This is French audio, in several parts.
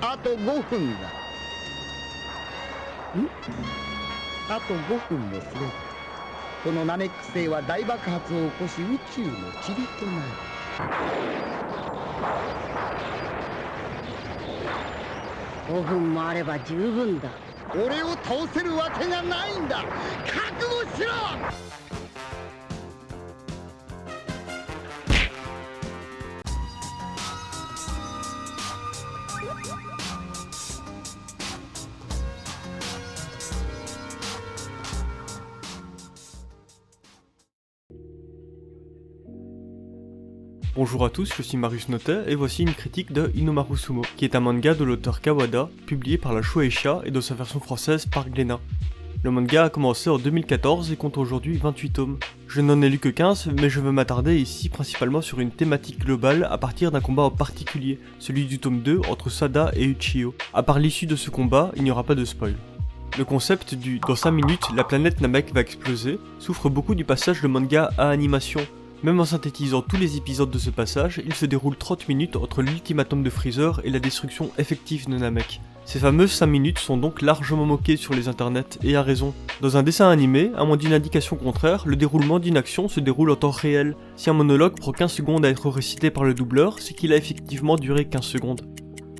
あと5分だ。あと5分もすればこのナメック星は大爆発を起こし宇宙の塵となる。5分もあれば十分だ。俺を倒せるわけがないんだ。覚悟しろ。Bonjour à tous, je suis Marius Notet et voici une critique de Inomaru Sumo, qui est un manga de l'auteur Kawada, publié par la Shueisha et dans sa version française par Glénat. Le manga a commencé en 2014 et compte aujourd'hui 28 tomes. Je n'en ai lu que 15, mais je veux m'attarder ici principalement sur une thématique globale à partir d'un combat en particulier, celui du tome 2 entre Sada et Uchiho. À part l'issue de ce combat, il n'y aura pas de spoil. Le concept du « dans 5 minutes, la planète Namek va exploser » souffre beaucoup du passage de manga à animation. Même en synthétisant tous les épisodes de ce passage, il se déroule 30 minutes entre l'ultimatum de Freezer et la destruction effective de Namek. Ces fameuses 5 minutes sont donc largement moquées sur les internets, et à raison. Dans un dessin animé, à moins d'une indication contraire, le déroulement d'une action se déroule en temps réel. Si un monologue prend 15 secondes à être récité par le doubleur, c'est qu'il a effectivement duré 15 secondes.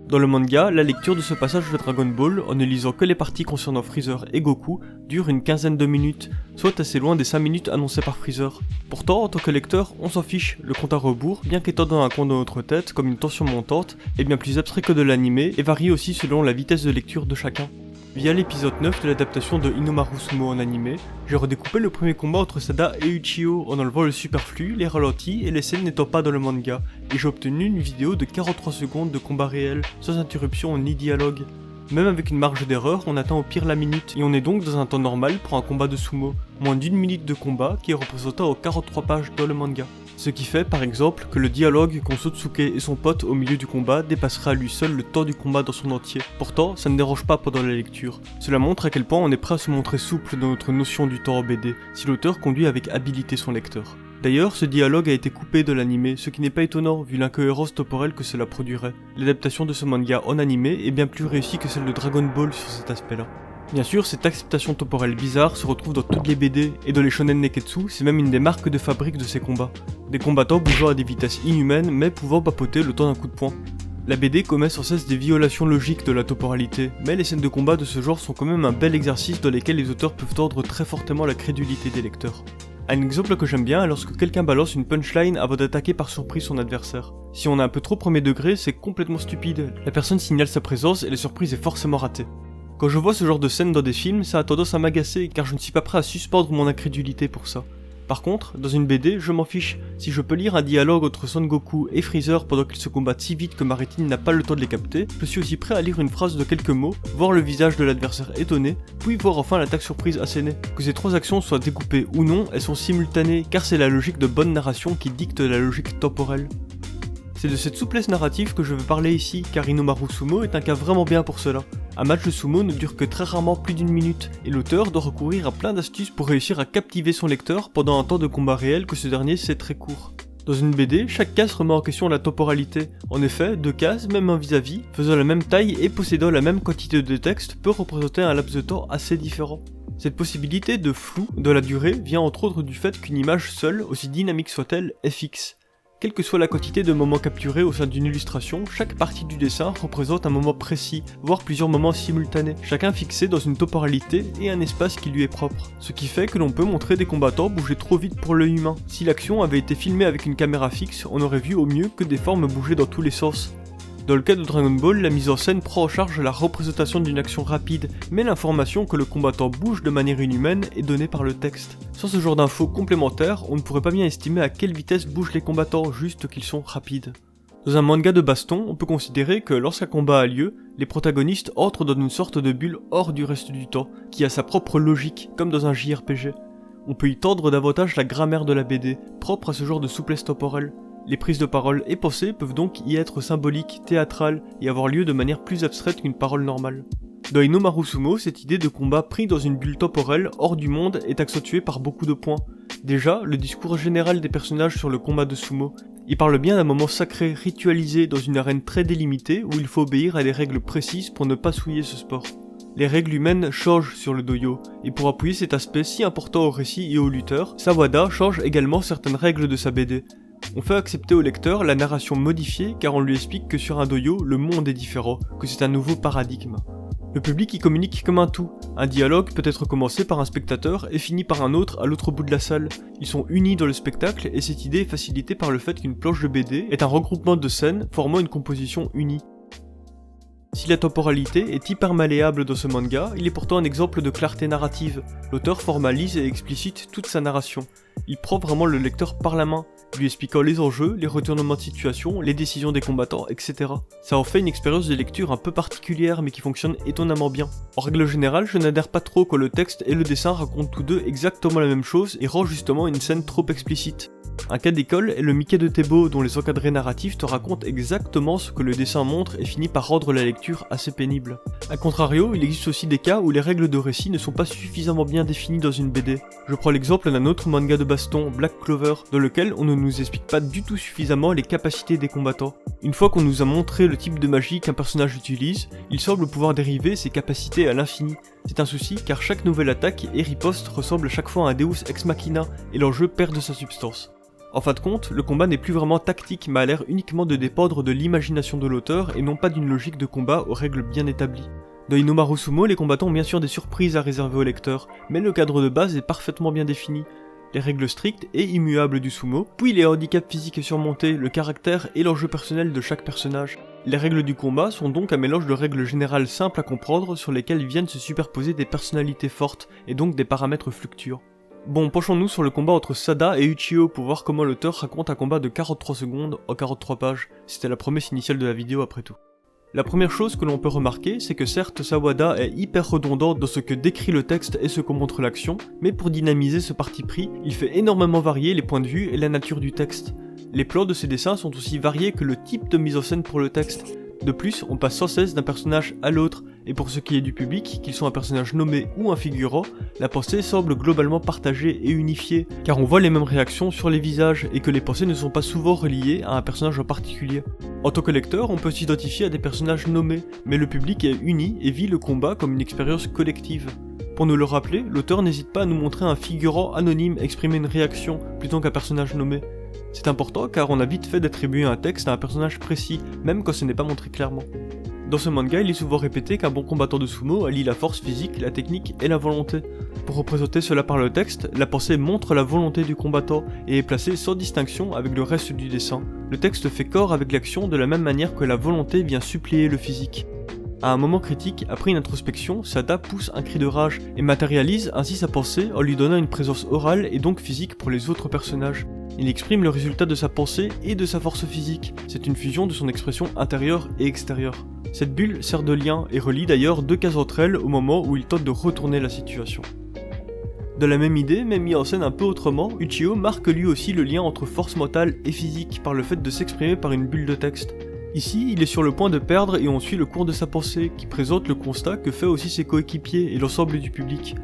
Dans le manga, la lecture de ce passage de Dragon Ball, en ne lisant que les parties concernant Freezer et Goku, dure une quinzaine de minutes, soit assez loin des 5 minutes annoncées par Freezer. Pourtant, en tant que lecteur, on s'en fiche, le compte à rebours, bien qu'étant dans un coin de notre tête comme une tension montante, est bien plus abstrait que de l'animé et varie aussi selon la vitesse de lecture de chacun. Via l'épisode 9 de l'adaptation de Inomaru Sumo en animé, j'ai redécoupé le premier combat entre Sada et Uchiho en enlevant le superflu, les ralentis et les scènes n'étant pas dans le manga, et j'ai obtenu une vidéo de 43 secondes de combat réel, sans interruption ni dialogue. Même avec une marge d'erreur, on atteint au pire la minute, et on est donc dans un temps normal pour un combat de sumo, moins d'une minute de combat qui est représenté en 43 pages dans le manga. Ce qui fait par exemple que le dialogue qu'ont Sotsuke et son pote au milieu du combat dépasserait à lui seul le temps du combat dans son entier. Pourtant, ça ne dérange pas pendant la lecture. Cela montre à quel point on est prêt à se montrer souple dans notre notion du temps en BD, si l'auteur conduit avec habileté son lecteur. D'ailleurs, ce dialogue a été coupé de l'animé, ce qui n'est pas étonnant vu l'incohérence temporelle que cela produirait. L'adaptation de ce manga en animé est bien plus réussie que celle de Dragon Ball sur cet aspect-là. Bien sûr, cette acceptation temporelle bizarre se retrouve dans toutes les BD, et dans les shonen neketsu, c'est même une des marques de fabrique de ces combats. Des combattants bougeant à des vitesses inhumaines, mais pouvant papoter le temps d'un coup de poing. La BD commet sans cesse des violations logiques de la temporalité, mais les scènes de combat de ce genre sont quand même un bel exercice dans lesquels les auteurs peuvent tordre très fortement la crédulité des lecteurs. Un exemple que j'aime bien est lorsque quelqu'un balance une punchline avant d'attaquer par surprise son adversaire. Si on est un peu trop premier degré, c'est complètement stupide, la personne signale sa présence et la surprise est forcément ratée. Quand je vois ce genre de scène dans des films, ça a tendance à m'agacer car je ne suis pas prêt à suspendre mon incrédulité pour ça. Par contre, dans une BD, je m'en fiche. Si je peux lire un dialogue entre Son Goku et Freezer pendant qu'ils se combattent si vite que ma rétine n'a pas le temps de les capter, je suis aussi prêt à lire une phrase de quelques mots, voir le visage de l'adversaire étonné, puis voir enfin l'attaque surprise assénée. Que ces trois actions soient découpées ou non, elles sont simultanées, car c'est la logique de bonne narration qui dicte la logique temporelle. C'est de cette souplesse narrative que je veux parler ici, car Inomaru Sumo est un cas vraiment bien pour cela. Un match de sumo ne dure que très rarement plus d'une minute, et l'auteur doit recourir à plein d'astuces pour réussir à captiver son lecteur pendant un temps de combat réel que ce dernier sait très court. Dans une BD, chaque case remet en question la temporalité. En effet, deux cases, même un vis-à-vis, faisant la même taille et possédant la même quantité de texte, peut représenter un laps de temps assez différent. Cette possibilité de flou de la durée vient entre autres du fait qu'une image seule, aussi dynamique soit-elle, est fixe. Quelle que soit la quantité de moments capturés au sein d'une illustration, chaque partie du dessin représente un moment précis, voire plusieurs moments simultanés, chacun fixé dans une temporalité et un espace qui lui est propre. Ce qui fait que l'on peut montrer des combattants bouger trop vite pour l'œil humain. Si l'action avait été filmée avec une caméra fixe, on aurait vu au mieux que des formes bouger dans tous les sens. Dans le cas de Dragon Ball, la mise en scène prend en charge la représentation d'une action rapide, mais l'information que le combattant bouge de manière inhumaine est donnée par le texte. Sans ce genre d'infos complémentaires, on ne pourrait pas bien estimer à quelle vitesse bougent les combattants, juste qu'ils sont rapides. Dans un manga de baston, on peut considérer que lorsqu'un combat a lieu, les protagonistes entrent dans une sorte de bulle hors du reste du temps, qui a sa propre logique, comme dans un JRPG. On peut y tendre davantage la grammaire de la BD, propre à ce genre de souplesse temporelle. Les prises de parole et pensées peuvent donc y être symboliques, théâtrales, et avoir lieu de manière plus abstraite qu'une parole normale. Dans Inomaru Sumo, cette idée de combat pris dans une bulle temporelle hors du monde est accentuée par beaucoup de points. Déjà, le discours général des personnages sur le combat de sumo. Il parle bien d'un moment sacré, ritualisé, dans une arène très délimitée où il faut obéir à des règles précises pour ne pas souiller ce sport. Les règles humaines changent sur le doyo, et pour appuyer cet aspect si important au récit et au lutteur, Sawada change également certaines règles de sa BD. On fait accepter au lecteur la narration modifiée car on lui explique que sur un doyo, le monde est différent, que c'est un nouveau paradigme. Le public y communique comme un tout. Un dialogue peut être commencé par un spectateur et fini par un autre à l'autre bout de la salle. Ils sont unis dans le spectacle et cette idée est facilitée par le fait qu'une planche de BD est un regroupement de scènes formant une composition unie. Si la temporalité est hyper malléable dans ce manga, il est pourtant un exemple de clarté narrative. L'auteur formalise et explicite toute sa narration. Il prend vraiment le lecteur par la main, lui expliquant les enjeux, les retournements de situation, les décisions des combattants, etc. Ça en fait une expérience de lecture un peu particulière mais qui fonctionne étonnamment bien. En règle générale, je n'adhère pas trop quand le texte et le dessin racontent tous deux exactement la même chose et rendent justement une scène trop explicite. Un cas d'école est le Mickey de Thébault dont les encadrés narratifs te racontent exactement ce que le dessin montre et finit par rendre la lecture assez pénible. A contrario, il existe aussi des cas où les règles de récit ne sont pas suffisamment bien définies dans une BD. Je prends l'exemple d'un autre manga de baston, Black Clover, dans lequel on ne nous explique pas du tout suffisamment les capacités des combattants. Une fois qu'on nous a montré le type de magie qu'un personnage utilise, il semble pouvoir dériver ses capacités à l'infini. C'est un souci car chaque nouvelle attaque et riposte ressemble chaque fois à un Deus Ex Machina et l'enjeu perd de sa substance. En fin de compte, le combat n'est plus vraiment tactique mais a l'air uniquement de dépendre de l'imagination de l'auteur et non pas d'une logique de combat aux règles bien établies. Dans Inomaru Sumo, les combattants ont bien sûr des surprises à réserver au lecteur, mais le cadre de base est parfaitement bien défini. Les règles strictes et immuables du sumo, puis les handicaps physiques surmontés, le caractère et l'enjeu personnel de chaque personnage. Les règles du combat sont donc un mélange de règles générales simples à comprendre sur lesquelles viennent se superposer des personnalités fortes et donc des paramètres fluctuants. Bon, penchons-nous sur le combat entre Sada et Uchiho pour voir comment l'auteur raconte un combat de 43 secondes en 43 pages. C'était la promesse initiale de la vidéo après tout. La première chose que l'on peut remarquer, c'est que certes Sawada est hyper redondant dans ce que décrit le texte et ce que montre l'action, mais pour dynamiser ce parti pris, il fait énormément varier les points de vue et la nature du texte. Les plans de ses dessins sont aussi variés que le type de mise en scène pour le texte. De plus, on passe sans cesse d'un personnage à l'autre, et pour ce qui est du public, qu'il soit un personnage nommé ou un figurant, la pensée semble globalement partagée et unifiée, car on voit les mêmes réactions sur les visages, et que les pensées ne sont pas souvent reliées à un personnage en particulier. En tant que lecteur, on peut s'identifier à des personnages nommés, mais le public est uni et vit le combat comme une expérience collective. Pour nous le rappeler, l'auteur n'hésite pas à nous montrer un figurant anonyme exprimer une réaction, plutôt qu'un personnage nommé. C'est important car on a vite fait d'attribuer un texte à un personnage précis, même quand ce n'est pas montré clairement. Dans ce manga, il est souvent répété qu'un bon combattant de sumo allie la force physique, la technique et la volonté. Pour représenter cela par le texte, la pensée montre la volonté du combattant et est placée sans distinction avec le reste du dessin. Le texte fait corps avec l'action de la même manière que la volonté vient suppléer le physique. À un moment critique, après une introspection, Sada pousse un cri de rage et matérialise ainsi sa pensée en lui donnant une présence orale et donc physique pour les autres personnages. Il exprime le résultat de sa pensée et de sa force physique, c'est une fusion de son expression intérieure et extérieure. Cette bulle sert de lien et relie d'ailleurs deux cases entre elles au moment où il tente de retourner la situation. De la même idée, mais mis en scène un peu autrement, Uchiho marque lui aussi le lien entre force mentale et physique par le fait de s'exprimer par une bulle de texte. Ici, il est sur le point de perdre et on suit le cours de sa pensée, qui présente le constat que fait aussi ses coéquipiers et l'ensemble du public.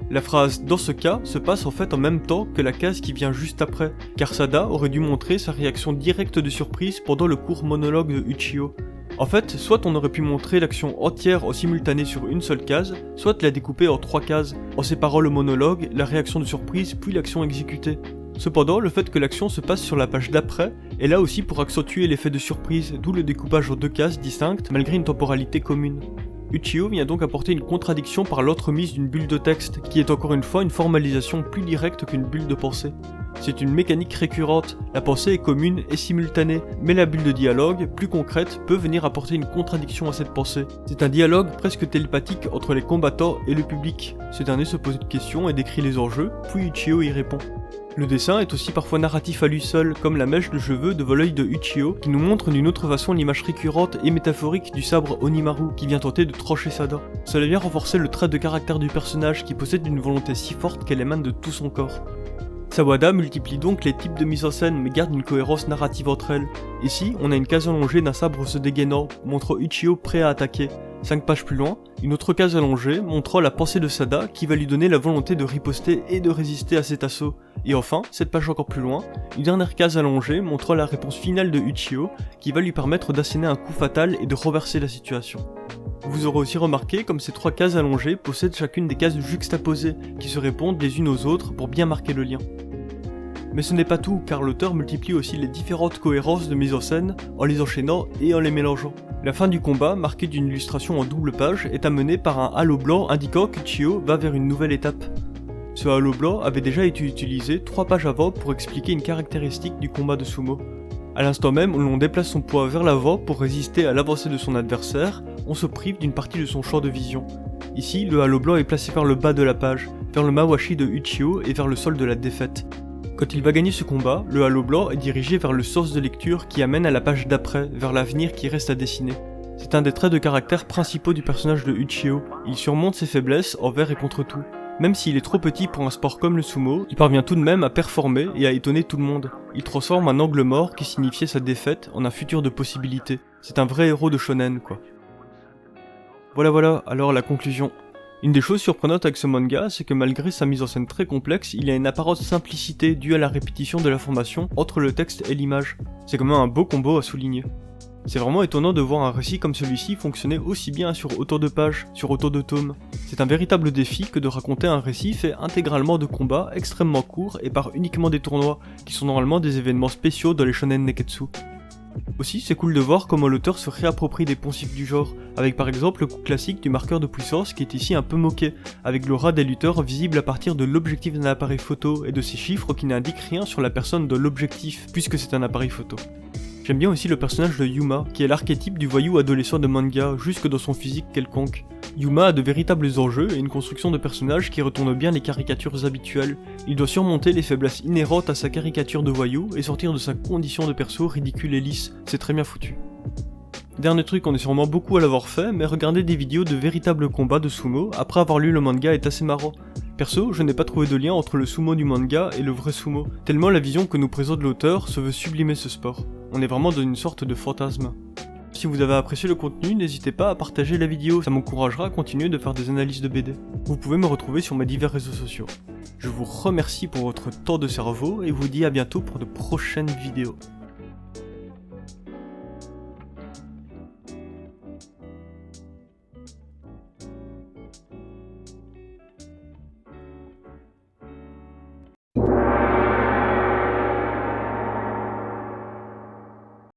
La phrase « dans ce cas » se passe en fait en même temps que la case qui vient juste après, car Sada aurait dû montrer sa réaction directe de surprise pendant le court monologue de Uchiho. En fait, soit on aurait pu montrer l'action entière en simultané sur une seule case, soit la découper en 3 cases, en séparant le monologue, la réaction de surprise puis l'action exécutée. Cependant, le fait que l'action se passe sur la page d'après est là aussi pour accentuer l'effet de surprise, d'où le découpage en 2 cases distinctes malgré une temporalité commune. Uchiho vient donc apporter une contradiction par l'entremise d'une bulle de texte, qui est encore une fois une formalisation plus directe qu'une bulle de pensée. C'est une mécanique récurrente, la pensée est commune et simultanée, mais la bulle de dialogue, plus concrète, peut venir apporter une contradiction à cette pensée. C'est un dialogue presque télépathique entre les combattants et le public. Ce dernier se pose une question et décrit les enjeux, puis Uchiho y répond. Le dessin est aussi parfois narratif à lui seul, comme la mèche de cheveux de l'œil de Uchiho, qui nous montre d'une autre façon l'image récurrente et métaphorique du sabre Onimaru, qui vient tenter de trancher Sada. Cela vient renforcer le trait de caractère du personnage qui possède une volonté si forte qu'elle émane de tout son corps. Sawada multiplie donc les types de mise en scène mais garde une cohérence narrative entre elles. Ici, on a une case allongée d'un sabre se dégainant, montrant Uchiho prêt à attaquer. 5 pages plus loin, une autre case allongée montrant la pensée de Sada qui va lui donner la volonté de riposter et de résister à cet assaut. Et enfin, 7 pages encore plus loin, une dernière case allongée montrant la réponse finale de Uchiho qui va lui permettre d'asséner un coup fatal et de renverser la situation. Vous aurez aussi remarqué comme ces 3 cases allongées possèdent chacune des cases juxtaposées qui se répondent les unes aux autres pour bien marquer le lien. Mais ce n'est pas tout, car l'auteur multiplie aussi les différentes cohérences de mise en scène en les enchaînant et en les mélangeant. La fin du combat, marquée d'une illustration en double page, est amenée par un halo blanc indiquant qu'Uchiho va vers une nouvelle étape. Ce halo blanc avait déjà été utilisé 3 pages avant pour expliquer une caractéristique du combat de sumo. À l'instant même où l'on déplace son poids vers l'avant pour résister à l'avancée de son adversaire, on se prive d'une partie de son champ de vision. Ici, le halo blanc est placé vers le bas de la page, vers le mawashi de Uchiho et vers le sol de la défaite. Quand il va gagner ce combat, le halo blanc est dirigé vers le sens de lecture qui amène à la page d'après, vers l'avenir qui reste à dessiner. C'est un des traits de caractère principaux du personnage de Uchiho, il surmonte ses faiblesses envers et contre tout. Même s'il est trop petit pour un sport comme le sumo, il parvient tout de même à performer et à étonner tout le monde. Il transforme un angle mort qui signifiait sa défaite en un futur de possibilités. C'est un vrai héros de shonen quoi. Voilà, alors la conclusion. Une des choses surprenantes avec ce manga, c'est que malgré sa mise en scène très complexe, il y a une apparente simplicité due à la répétition de l'information entre le texte et l'image. C'est quand même un beau combo à souligner. C'est vraiment étonnant de voir un récit comme celui-ci fonctionner aussi bien sur autant de pages, sur autant de tomes. C'est un véritable défi que de raconter un récit fait intégralement de combats extrêmement courts et par uniquement des tournois, qui sont normalement des événements spéciaux dans les shonen neketsu. Aussi, c'est cool de voir comment l'auteur se réapproprie des poncifs du genre, avec par exemple le coup classique du marqueur de puissance qui est ici un peu moqué, avec l'aura des lutteurs visible à partir de l'objectif d'un appareil photo et de ces chiffres qui n'indiquent rien sur la personne de l'objectif, puisque c'est un appareil photo. J'aime bien aussi le personnage de Yuma, qui est l'archétype du voyou adolescent de manga, jusque dans son physique quelconque. Yuma a de véritables enjeux et une construction de personnage qui retourne bien les caricatures habituelles. Il doit surmonter les faiblesses inhérentes à sa caricature de voyou et sortir de sa condition de perso ridicule et lisse, c'est très bien foutu. Dernier truc, on est sûrement beaucoup à l'avoir fait, mais regarder des vidéos de véritables combats de sumo après avoir lu le manga est assez marrant. Perso, je n'ai pas trouvé de lien entre le sumo du manga et le vrai sumo, tellement la vision que nous présente l'auteur se veut sublimer ce sport. On est vraiment dans une sorte de fantasme. Si vous avez apprécié le contenu, n'hésitez pas à partager la vidéo, ça m'encouragera à continuer de faire des analyses de BD. Vous pouvez me retrouver sur mes divers réseaux sociaux. Je vous remercie pour votre temps de cerveau et vous dis à bientôt pour de prochaines vidéos.